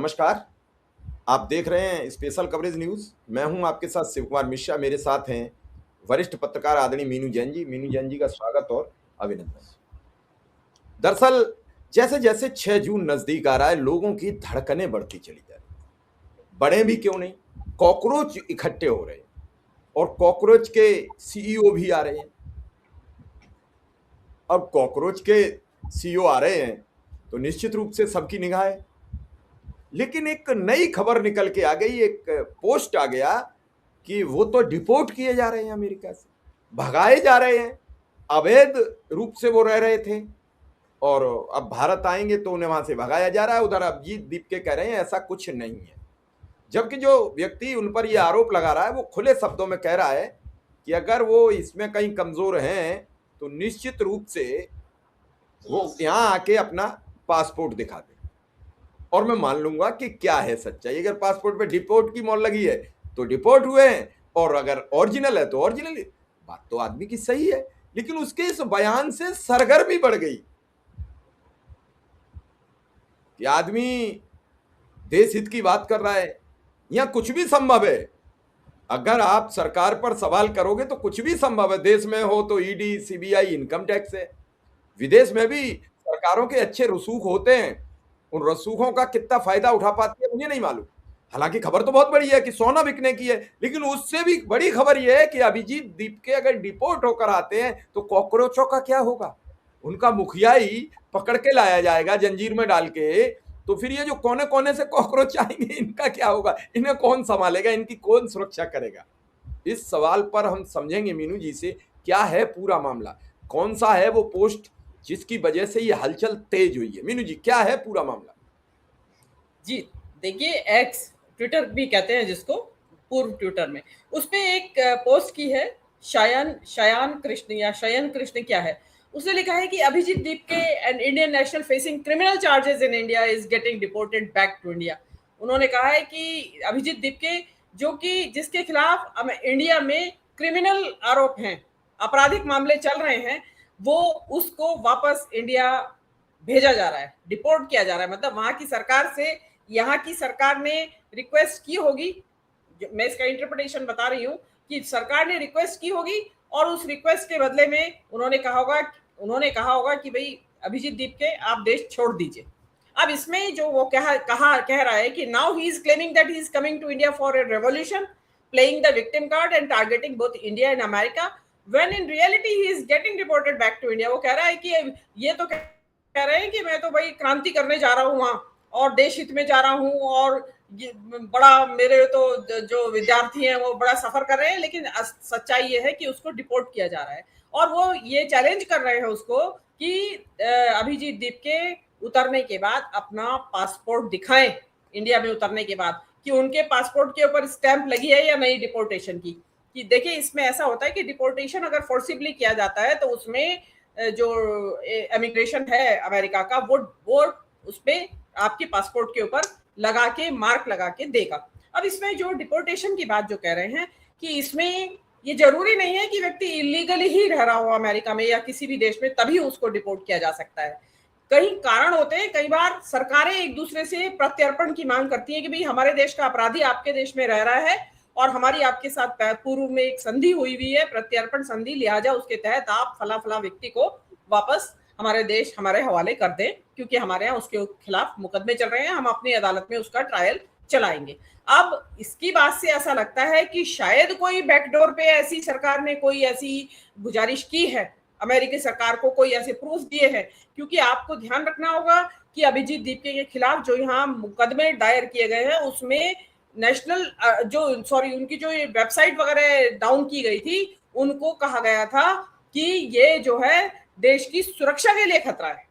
नमस्कार। आप देख रहे हैं स्पेशल कवरेज न्यूज़। मैं हूं आपके साथ शिव कुमार मिश्रा। मेरे साथ हैं वरिष्ठ पत्रकार आदरणीय मीनू जैन जी। मीनू जैन जी का स्वागत और अभिनंदन। दरअसल जैसे जैसे 6 जून नजदीक आ रहा है, लोगों की धड़कनें बढ़ती चली जा रही हैं। बड़े भी क्यों नहीं, कॉकरोच इकट्ठे हो रहे हैं और कॉकरोच के सीईओ भी आ रहे हैं। अब कॉकरोच के सीईओ आ रहे हैं तो निश्चित रूप से सबकी निगाह है। लेकिन एक नई खबर निकल के आ गई, एक पोस्ट आ गया कि वो तो डिपोर्ट किए जा रहे हैं, अमेरिका से भगाए जा रहे हैं। अवैध रूप से वो रह रहे थे और अब भारत आएंगे तो उन्हें वहां से भगाया जा रहा है। उधर अभिजीत दीप के कह रहे हैं ऐसा कुछ नहीं है, जबकि जो व्यक्ति उन पर यह आरोप लगा रहा है वो खुले शब्दों में कह रहा है कि अगर वो इसमें कहीं कमजोर हैं तो निश्चित रूप से वो यहाँ आके अपना पासपोर्ट दिखा दे और मैं मान लूंगा कि क्या है सच्चाई। अगर पासपोर्ट पे डिपोर्ट की मोहर लगी है तो डिपोर्ट हुए हैं, और अगर ओरिजिनल है तो ओरिजिनल। बात तो आदमी की सही है, लेकिन उसके इस बयान से सरगर्मी बढ़ गई कि आदमी देश हित की बात कर रहा है। यहां कुछ भी संभव है। अगर आप सरकार पर सवाल करोगे तो कुछ भी संभव है। देश में हो तो ईडी, सीबीआई, इनकम टैक्स है। विदेश में भी सरकारों के अच्छे रसूख होते हैं। उन रसूखों का कितना फायदा उठा पाती है मुझे नहीं मालूम। हालांकि खबर तो बहुत बड़ी है कि सोना बिकने की है, लेकिन उससे भी बड़ी खबर यह है कि अभिजीत दीप के अगर डिपोर्ट होकर आते हैं तो कॉकरोचों का क्या होगा। उनका मुखिया ही पकड़ के लाया जाएगा जंजीर में डाल के। तो फिर ये जो कोने कोने से कॉकरोच आएंगे, इनका क्या होगा? इन्हें कौन संभालेगा? इनकी कौन सुरक्षा करेगा? इस सवाल पर हम समझेंगे मीनू जी से क्या है पूरा मामला, कौन सा है वो पोस्ट जिसकी वजह से ये हलचल तेज हुई है। मीनू जी, क्या है पूरा मामला? जी, देखिए एक्स ट्विटर भी कहते हैं जिसको, पूर्व ट्विटर में उस पे एक पोस्ट की है शयान कृष्ण या शयन कृष्ण क्या है। उसने लिखा है कि अभिजीत दीप के an Indian national facing criminal charges in India is getting deported back to India. उन्होंने कहा है कि अभिजीत दीप के जो कि जिसके खिलाफ इंडिया में क्रिमिनल आरोप हैं, आपराधिक मामले चल रहे हैं, वो उसको वापस इंडिया भेजा जा रहा है, डिपोर्ट किया जा रहा है। मतलब वहां की सरकार से यहाँ की सरकार ने रिक्वेस्ट की होगी, मैं इसका इंटरप्रिटेशन बता रही हूँ कि सरकार ने रिक्वेस्ट की होगी और उस रिक्वेस्ट के बदले में उन्होंने कहा होगा कि भाई अभिजीत दीप के आप देश छोड़ दीजिए। अब इसमें जो वो कह रहा है कि now he is claiming that he is coming to India for a revolution, playing the victim card and targeting both India and America, when in reality he is getting deported back to India. वो कह रहा है कि ये तो कह रहे हैं कि मैं तो भाई क्रांति करने जा रहा हूँ वहां और देश हित में जा रहा हूँ, और बड़ा मेरे तो जो विद्यार्थी हैं वो बड़ा सफर कर रहे हैं, लेकिन सच्चाई ये है कि उसको डिपोर्ट किया जा रहा है। और वो ये चैलेंज कर रहे हैं उसको कि अभिजीत दीप के उतरने के बाद अपना पासपोर्ट दिखाएं, इंडिया में उतरने के बाद, कि उनके पासपोर्ट के ऊपर स्टैंप लगी है या नहीं डिपोर्टेशन की। कि देखिए इसमें ऐसा होता है कि डिपोर्टेशन अगर फोर्सिबली किया जाता है तो उसमें जो इमिग्रेशन है अमेरिका का वो उस पे आपके पासपोर्ट के ऊपर लगा के मार्क लगा के देगा। अब इसमें जो डिपोर्टेशन की बात जो कह रहे हैं कि इसमें ये जरूरी नहीं है कि व्यक्ति इलीगली ही रह रहा हो अमेरिका में या किसी भी देश में तभी उसको डिपोर्ट किया जा सकता है। कई कारण होते हैं। कई बार सरकारें एक दूसरे से प्रत्यर्पण की मांग करती है कि भाई हमारे देश का अपराधी आपके देश में रह रहा है और हमारी आपके साथ पूर्व में एक संधि हुई हुई है, प्रत्यर्पण संधि, लिहाजा उसके तहत आप फला फला व्यक्ति को वापस हमारे देश हमारे हवाले कर दें, क्योंकि हमारे यहाँ उसके खिलाफ मुकदमे चल रहे हैं, हम अपनी अदालत में उसका ट्रायल चलाएंगे। अब इसकी बात से ऐसा लगता है कि शायद कोई बैकडोर पे ऐसी सरकार ने कोई ऐसी गुजारिश की है, अमेरिकी सरकार को कोई ऐसे प्रूफ दिए हैं, क्योंकि आपको ध्यान रखना होगा कि अभिजीत दीप के खिलाफ जो यहाँ मुकदमे दायर किए गए हैं उसमें नेशनल उनकी जो वेबसाइट वगैरह डाउन की गई थी, उनको कहा गया था कि ये जो है देश की सुरक्षा के लिए खतरा है।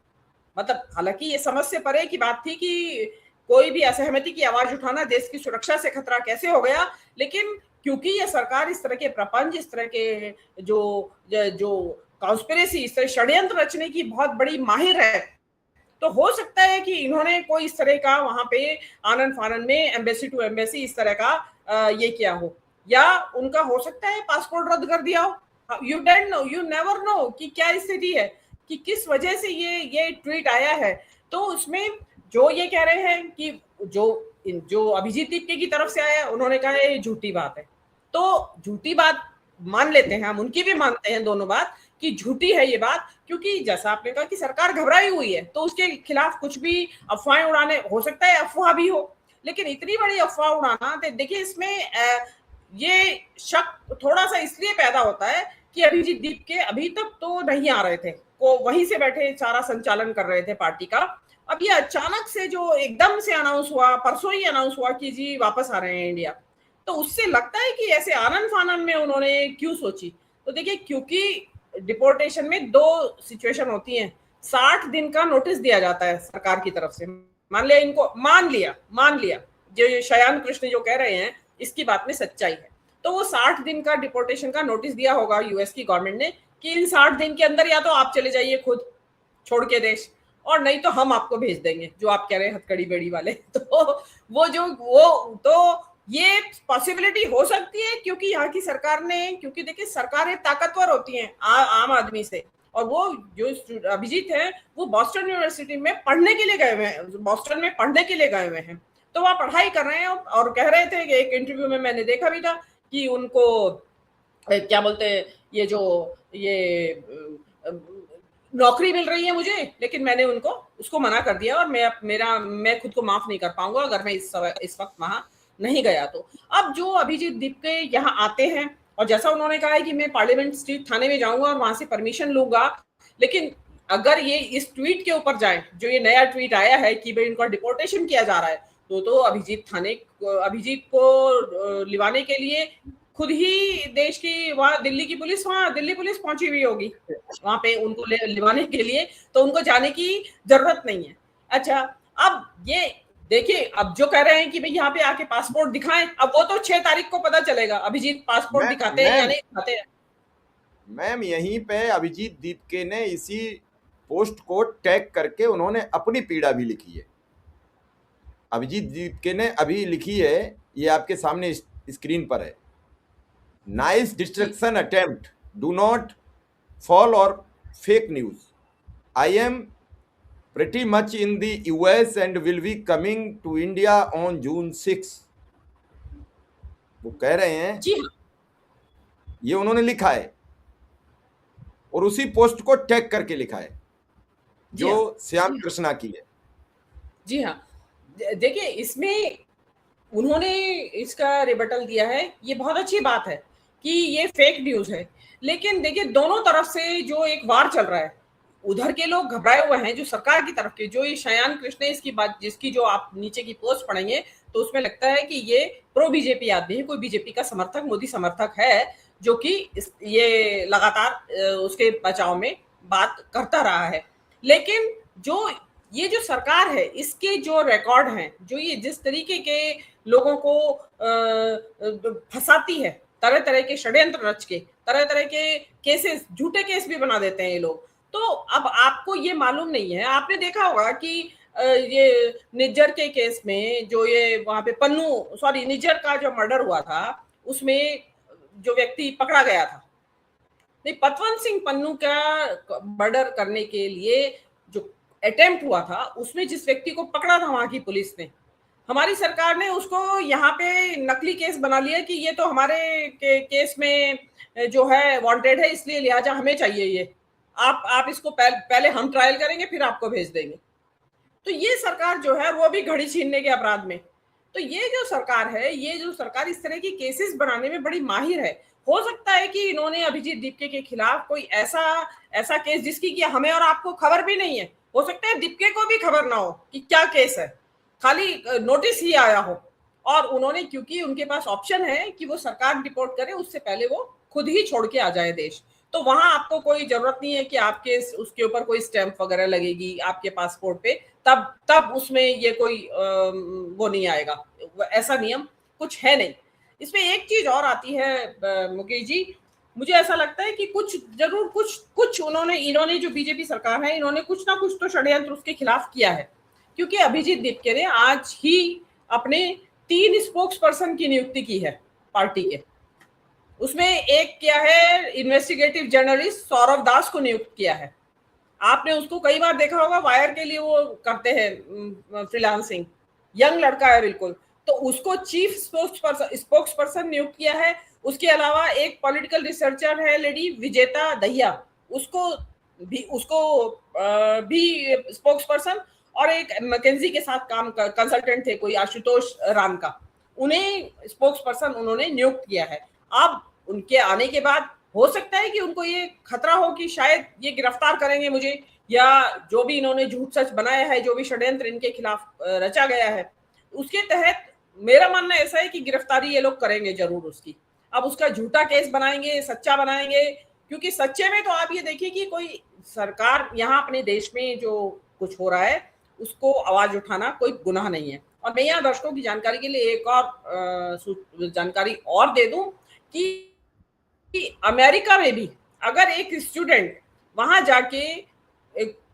मतलब हालांकि ये समझ से परे की बात थी कि कोई भी असहमति की आवाज उठाना देश की सुरक्षा से खतरा कैसे हो गया, लेकिन क्योंकि ये सरकार इस तरह के प्रपंच, इस तरह के जो कॉन्स्पिरेसी, इस तरह षड्यंत्र रचने की बहुत बड़ी माहिर है, तो हो सकता है कि इन्होंने कोई इस तरह का वहां पे आनन फानन में एम्बेसी टू एम्बेसी इस तरह का ये किया हो, या उनका हो सकता है पासपोर्ट रद्द कर दिया हो। You don't know, you never know कि क्या स्थिति है, कि किस वजह से ये ट्वीट आया है। तो उसमें जो ये कह रहे हैं कि जो अभिजीत दीपके की तरफ से आया, उन्होंने कहा ये झूठी बात है। तो झूठी बात मान लेते हैं हम, उनकी भी मानते हैं दोनों बात कि झूठी है ये बात, क्योंकि जैसा आपने कहा कि सरकार घबराई हुई है, तो उसके खिलाफ कुछ भी अफवाहें उड़ाने, हो सकता है अफवाह भी हो, लेकिन इतनी बड़ी अफवाह उड़ाना, देखिए इसमें ये शक थोड़ा सा इसलिए पैदा होता है कि अभिजीत दीपके अभी तक तो नहीं आ रहे थे, वो वहीं से बैठे सारा संचालन कर रहे थे पार्टी का। अब ये अचानक से जो एकदम से अनाउंस हुआ, परसों ही अनाउंस हुआ कि जी वापस आ रहे हैं इंडिया, तो उससे लगता है कि ऐसे आनन फानन में उन्होंने क्यों सोची। तो देखिए, क्योंकि डिपोर्टेशन में दो सिचुएशन होती हैं, 60 दिन का नोटिस दिया जाता है सरकार की तरफ से। मान लिया जो शयान कृष्ण जो कह रहे हैं इसकी बात में सच्चाई है, तो वो 60 दिन का डिपोर्टेशन का नोटिस दिया होगा यूएस की गवर्नमेंट ने कि इन 60 दिन के अंदर या तो आप चले जाइए खुद छोड़ के देश, और नहीं तो हम आपको भेज देंगे, जो आप कह रहे हैं हथकड़ी बेड़ी वाले। तो वो तो ये पॉसिबिलिटी हो सकती है, क्योंकि यहाँ की सरकार ने, क्योंकि देखिए सरकारें ताकतवर होती हैं आम आदमी से, और वो जो अभिजीत है वो बॉस्टन यूनिवर्सिटी में पढ़ने के लिए गए हुए हैं, बॉस्टन में पढ़ने के लिए गए हुए हैं, तो वह पढ़ाई कर रहे हैं, और कह रहे थे कि एक इंटरव्यू में मैंने देखा भी था कि उनको क्या बोलते हैं, ये नौकरी मिल रही है मुझे, लेकिन मैंने उसको मना कर दिया, और मैं खुद को माफ नहीं कर पाऊंगा अगर मैं इस वक्त वहां नहीं गया। तो अब जो अभिजीत दीपके यहाँ आते हैं, और जैसा उन्होंने कहा है कि मैं पार्लियामेंट स्ट्रीट थाने में जाऊंगा और वहां से परमिशन लूंगा, लेकिन अगर ये इस ट्वीट के ऊपर जाए, जो ये नया ट्वीट आया है कि भाई इनका डिपोर्टेशन किया जा रहा है, तो अभिजीत को लिवाने के लिए खुद ही देश की दिल्ली पुलिस पहुंची हुई होगी वहां पे उनको लिवाने के लिए, तो उनको जाने की जरूरत नहीं है। अच्छा, अब ये देखिए, अब जो कह रहे हैं कि भाई यहाँ पे आके पासपोर्ट दिखाएं, अब वो तो 6 तारीख को पता चलेगा अभिजीत पासपोर्ट दिखाते हैं या नहीं दिखाते हैं। मैम, यहीं पे अभिजीत दीपके ने इसी पोस्ट को टैग करके उन्होंने अपनी पीड़ा भी लिखी है। अभिजीत दीपके ने अभी लिखी है, ये आपके सामने स्क्रीन पर है। Nice distraction attempt, do not fall or fake news, I am pretty much in the US and will be coming to India on June 6। वो कह रहे हैं, जी हाँ, ये उन्होंने लिखा है और उसी पोस्ट को टैग करके लिखा है जो श्याम कृष्णा की है। जी हाँ, देखिए इसमें उन्होंने इसका रिबटल दिया है, ये बहुत अच्छी बात है कि ये फेक न्यूज है, लेकिन देखिए दोनों तरफ से जो एक वार चल रहा है, उधर के लोग घबराए हुए हैं, जो सरकार की तरफ के, जो ये शयान कृष्ण इसकी बात, जिसकी जो आप नीचे की पोस्ट पढ़ेंगे तो उसमें लगता है कि ये प्रो बीजेपी आदमी है, कोई बीजेपी का समर्थक, मोदी समर्थक है, जो कि ये लगातार उसके बचाव में बात करता रहा है। लेकिन ये जो सरकार है, इसके जो रिकॉर्ड हैं, जो ये जिस तरीके के लोगों को फंसाती है, तरह तरह के षड्यंत्र रच के, तरह तरह के केसेस, झूठे केस भी बना देते हैं ये लोग। तो अब आपको ये मालूम नहीं है, आपने देखा होगा कि ये निज्जर के केस में, जो ये वहां पे निज्जर का जो मर्डर हुआ था, उसमें जो व्यक्ति पकड़ा गया था, नहीं, पतवंत सिंह पन्नू का मर्डर करने के लिए जो अटेम्प्ट हुआ था, उसमें जिस व्यक्ति को पकड़ा था वहां की पुलिस ने, हमारी सरकार ने उसको यहाँ पे नकली केस बना लिया कि ये तो हमारे केस में जो है वांटेड है, इसलिए लिहाजा हमें चाहिए ये, आप इसको पहले हम ट्रायल करेंगे फिर आपको भेज देंगे। तो ये सरकार जो है वो भी घड़ी छीनने के अपराध में, तो ये जो सरकार है, ये जो सरकार इस तरह की केसेस बनाने में बड़ी माहिर है। हो सकता है कि इन्होंने अभिजीत दीपके के खिलाफ कोई ऐसा केस जिसकी कि हमें और आपको खबर भी नहीं है, हो सकता है दीपके को भी खबर ना हो कि क्या केस है, खाली नोटिस ही आया हो, और उन्होंने, क्योंकि उनके पास ऑप्शन है कि वो सरकार डिपोर्ट करे उससे पहले वो खुद ही छोड़ के आ जाए देश, तो वहां आपको कोई जरूरत नहीं है कि आपके उसके ऊपर कोई स्टैंप वगैरह लगेगी आपके पासपोर्ट पे, तब उसमें ये कोई वो नहीं आएगा, ऐसा नियम कुछ है नहीं। इसमें एक चीज और आती है मुकेश जी, मुझे ऐसा लगता है कि कुछ इन्होंने जो बीजेपी सरकार है, इन्होंने कुछ ना कुछ तो षड्यंत्र उसके खिलाफ किया है, क्योंकि अभिजीत दीपके ने आज ही अपने 3 स्पोक्स पर्सन की नियुक्ति की है पार्टी के, उसमें एक किया है इन्वेस्टिगेटिव जर्नलिस्ट सौरभ दास को नियुक्त किया है। आपने उसको कई बार देखा होगा, वायर के लिए वो करते हैं फ्रीलांसिंग, यंग लड़का है बिल्कुल, तो उसको चीफ स्पोक्स पर्सन नियुक्त किया है। उसके अलावा एक पॉलिटिकल रिसर्चर है लेडी विजेता दहिया, उसको भी स्पोक्स पर्सन, और एक मैकेंजी के साथ काम कंसल्टेंट थे कोई आशुतोष राम का, उन्हें स्पोक्स पर्सन उन्होंने नियुक्त किया है। अब उनके आने के बाद हो सकता है कि उनको ये खतरा हो कि शायद ये गिरफ्तार करेंगे मुझे, या जो भी इन्होंने झूठ सच बनाया है, जो भी षड्यंत्र इनके खिलाफ रचा गया है, उसके तहत मेरा मानना ऐसा है कि गिरफ्तारी ये लोग करेंगे जरूर उसकी। अब उसका झूठा केस बनाएंगे, सच्चा बनाएंगे, क्योंकि सच्चे में तो आप ये देखिए कि कोई सरकार यहाँ अपने देश में जो कुछ हो रहा है उसको आवाज उठाना कोई गुनाह नहीं है। और मैं यहाँ दर्शकों की जानकारी के लिए एक और जानकारी और दे दूं कि अमेरिका में भी अगर एक स्टूडेंट वहां जाके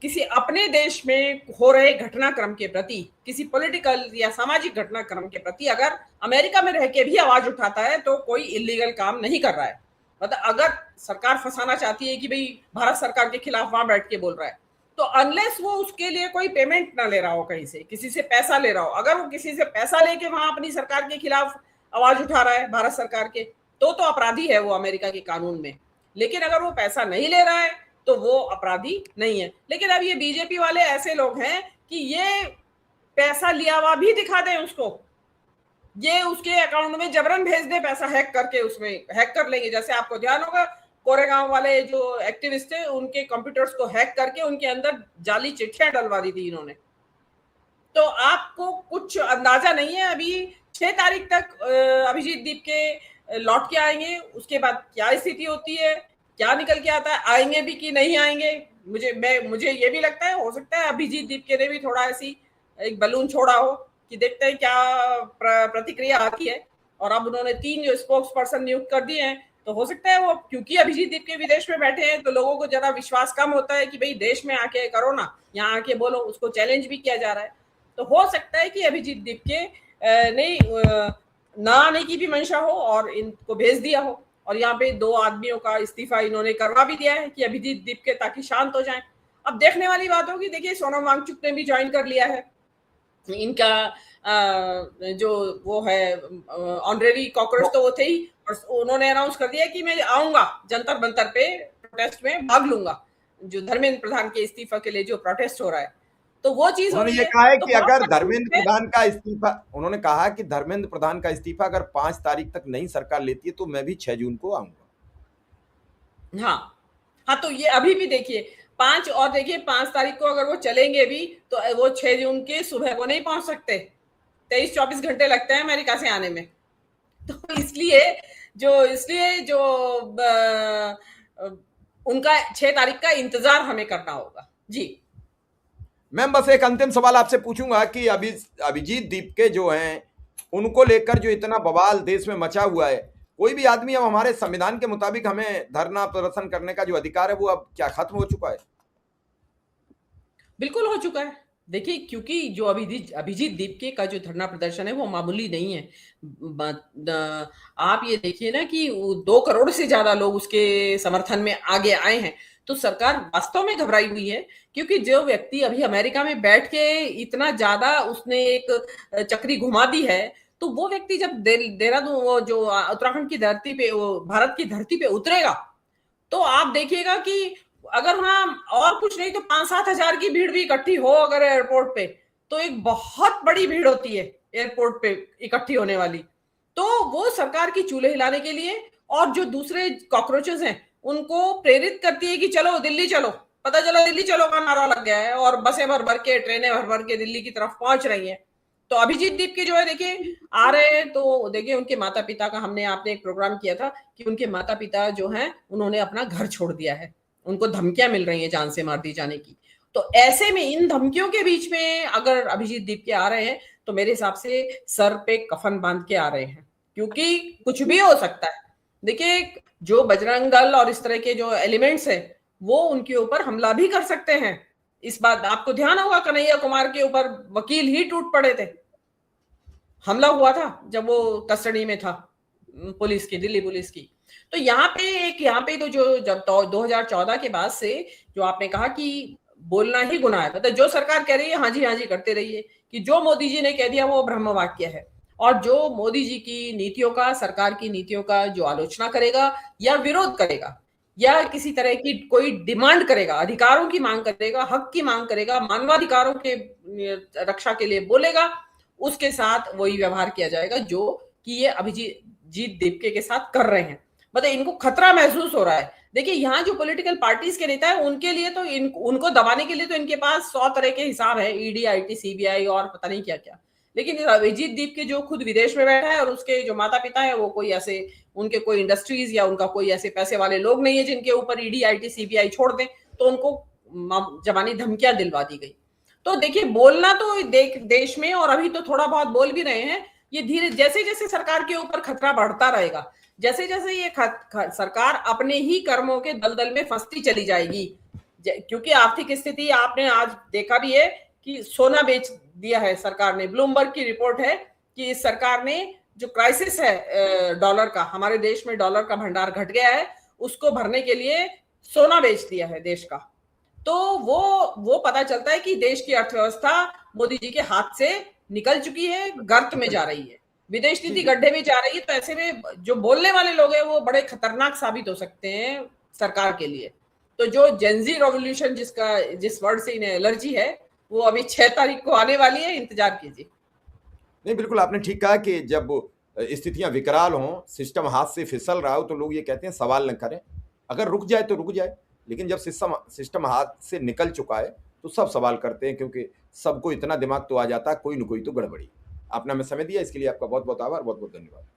किसी अपने देश में हो रहे घटनाक्रम के प्रति, किसी पॉलिटिकल या सामाजिक घटनाक्रम के प्रति अगर अमेरिका में रह के भी आवाज उठाता है तो कोई इलीगल काम नहीं कर रहा है। मतलब अगर सरकार फंसाना चाहती है कि भाई भारत सरकार के खिलाफ वहां बैठ के बोल रहा है, तो अनलेस वो उसके लिए कोई पेमेंट ना ले रहा हो, कहीं से किसी से पैसा ले रहा हो, अगर वो किसी से पैसा लेके वहां अपनी सरकार के खिलाफ आवाज उठा रहा है भारत सरकार के, तो अपराधी है वो अमेरिका के कानून में। लेकिन अगर वो पैसा नहीं ले रहा है तो वो अपराधी नहीं है। लेकिन अब ये बीजेपी वाले ऐसे लोग हैं कि ये पैसा लिया हुआ भी दिखा दें उसको, ये उसके अकाउंट में जबरन भेज दे पैसा, हैक करके उसमें हैक कर लेंगे। जैसे आपको ध्यान होगा कोरेगांव वाले जो एक्टिविस्ट थे उनके कंप्यूटर्स को हैक करके उनके अंदर जाली चिट्ठियां डलवा दी थी इन्होंने। तो आपको कुछ अंदाजा नहीं है। अभी 6 तारीख तक अभिजीत दीप के लौट के आएंगे, उसके बाद क्या स्थिति होती है, क्या निकल के आता है, आएंगे भी कि नहीं आएंगे। मुझे ये भी लगता है हो सकता है अभिजीत दीप के ने भी थोड़ा ऐसी एक बलून छोड़ा हो कि देखते हैं क्या प्रतिक्रिया आती है। और अब उन्होंने 3 जो स्पोक्स पर्सन नियुक्त कर दिए हैं, तो हो सकता है वो, क्योंकि अभिजीत दीप के विदेश में बैठे हैं तो लोगों को जरा विश्वास कम होता है कि भाई देश में आके करो ना, यहाँ आके बोलो, उसको चैलेंज भी किया जा रहा है। तो हो सकता है कि अभिजीत दीप के नहीं ना आने की भी मंशा हो और इनको भेज दिया हो, और यहाँ पे 2 आदमियों का इस्तीफा इन्होंने करवा भी दिया है कि अभिजीत दीप के, ताकि शांत हो जाए। अब देखने वाली बात होगी, देखिए सोनम वांगचुक ने भी ज्वाइन कर लिया है, इनका जो वो है ऑनरेरी कॉकरोच तो वो थे ही, और उन्होंने अनाउंस कर दिया कि मैं आऊंगा जंतर मंतर पे प्रोटेस्ट में भाग लूंगा, जो धर्मेंद्र प्रधान के इस्तीफा के लिए जो प्रोटेस्ट हो रहा है। तो वो चीज उन्होंने ये कहा है कि अगर धर्मेंद्र प्रधान का इस्तीफा, उन्होंने कहा कि धर्मेंद्र प्रधान का इस्तीफा अगर 5 तारीख तक नई सरकार लेती है तो मैं भी 6 जून को आऊंगा। हाँ, तो ये अभी भी देखिए 5, और देखिए 5 तारीख को अगर वो चलेंगे भी तो वो 6 जून के सुबह को नहीं पहुंच सकते, 23-24 घंटे लगते हैं अमेरिका से आने में। तो इसलिए जो उनका 6 तारीख का इंतजार हमें करना होगा। जी मैं बस एक अंतिम सवाल आपसे पूछूंगा कि अभिजीत दीप के जो हैं उनको लेकर जो इतना बवाल देश में मचा हुआ है, कोई भी आदमी, अब हमारे संविधान के मुताबिक हमें धरना प्रदर्शन करने का जो अधिकार है वो अब क्या खत्म हो चुका है? बिल्कुल हो चुका है। देखिए, क्योंकि जो अभिजीत दीप का जो धरना प्रदर्शन है वो मामूली नहीं है। आप ये देखिए ना कि 2 करोड़ से ज्यादा लोग उसके समर्थन में आगे आए हैं। तो सरकार वास्तव में घबराई हुई है, क्योंकि जो व्यक्ति अभी अमेरिका में बैठ के इतना ज्यादा उसने एक चक्री घुमा दी है, तो वो व्यक्ति जब देहरादून, वो जो उत्तराखंड की धरती पे, वो भारत की धरती पे उतरेगा, तो आप देखिएगा कि अगर वहां और कुछ नहीं तो 5-7 हजार की भीड़ भी इकट्ठी हो अगर एयरपोर्ट पे, तो एक बहुत बड़ी भीड़ होती है एयरपोर्ट पे इकट्ठी होने वाली। तो वो सरकार की चूल्हे हिलाने के लिए और जो दूसरे कॉकरोचेस हैं उनको प्रेरित करती है कि चलो दिल्ली चलो, पता चला दिल्ली चलो का नारा लग गया है और बसें भर भर के, ट्रेनें भर भर के दिल्ली की तरफ पहुंच रही हैं। तो अभिजीत दीप के जो है देखिए आ रहे हैं, तो देखिए उनके माता पिता का आपने एक प्रोग्राम किया था कि उनके माता पिता जो हैं उन्होंने अपना घर छोड़ दिया है, उनको धमकियां मिल रही हैं जान से मार दी जाने की। तो ऐसे में इन धमकियों के बीच में अगर अभिजीत दीप के आ रहे हैं तो मेरे हिसाब से सर पे कफन बांध के आ रहे हैं, क्योंकि कुछ भी हो सकता है। देखिए, जो बजरंग दल और इस तरह के जो एलिमेंट्स हैं वो उनके ऊपर हमला भी कर सकते हैं। इस बात आपको ध्यान होगा, कन्हैया कुमार के ऊपर वकील ही टूट पड़े थे, हमला हुआ था जब वो कस्टडी में था पुलिस की, दिल्ली पुलिस की। तो यहाँ पे तो जो जब 2014 के बाद से जो आपने कहा कि बोलना ही गुनाह है। मतलब जो सरकार कह रही है हाँ जी करते रहिए, कि जो मोदी जी ने कह दिया वो ब्रह्म वाक्य है। और जो मोदी जी की नीतियों का, सरकार की नीतियों का जो आलोचना करेगा या विरोध करेगा या किसी तरह की कोई डिमांड करेगा, अधिकारों की मांग करेगा, हक की मांग करेगा, मानवाधिकारों के रक्षा के लिए बोलेगा, उसके साथ वही व्यवहार किया जाएगा जो कि ये अभिजीत जीत दीपके के साथ कर रहे हैं। मतलब इनको खतरा महसूस हो रहा है। देखिए यहाँ जो पॉलिटिकल पार्टीज के नेता है उनके लिए तो उनको दबाने के लिए तो इनके पास 100 तरह के हिसाब है, ईडी, आईटी, सीबीआई और पता नहीं क्या क्या। लेकिन अभिजीत दीप के जो खुद विदेश में बैठा है और उसके जो माता पिता है वो कोई ऐसे, उनके कोई इंडस्ट्रीज या उनका कोई ऐसे पैसे वाले लोग नहीं है जिनके ऊपर ईडी, आईटी, सीबीआई छोड़ दें, तो उनको जबानी धमकियां दिलवा दी गई। तो देखिए बोलना तो देश में, और अभी तो थोड़ा बहुत बोल भी रहे हैं, ये धीरे जैसे जैसे सरकार के ऊपर खतरा बढ़ता रहेगा, जैसे जैसे ये सरकार अपने ही कर्मों के दलदल में फंसती चली जाएगी, क्योंकि आर्थिक स्थिति आपने आज देखा भी है कि सोना बेच दिया है सरकार ने। ब्लूमबर्ग की रिपोर्ट है कि इस सरकार ने जो क्राइसिस है डॉलर का, हमारे देश में डॉलर का भंडार घट गया है, उसको भरने के लिए सोना बेच दिया है देश का। तो वो पता चलता है कि देश की अर्थव्यवस्था मोदी जी के हाथ से निकल चुकी है, गर्त में जा रही है, विदेश नीति गड्ढे में जा रही है। तो ऐसे में जो बोलने वाले लोग हैं वो बड़े खतरनाक साबित हो सकते हैं सरकार के लिए। तो जो जेनजी रेवोल्यूशन जिस वर्ड से इन्हें एलर्जी है, वो अभी 6 तारीख को आने वाली है, इंतजार कीजिए। नहीं, बिल्कुल आपने ठीक कहा कि जब स्थितियां विकराल हों, सिस्टम हाथ से फिसल रहा हो, तो लोग ये कहते हैं सवाल न करें, अगर रुक जाए तो रुक जाए। लेकिन जब सिस्टम हाथ से निकल चुका है तो सब सवाल करते हैं, क्योंकि सबको इतना दिमाग तो आ जाता है कोई न कोई तो गड़बड़ी। आपने हमें समय दिया, इसके लिए आपका बहुत बहुत आभार, बहुत बहुत धन्यवाद।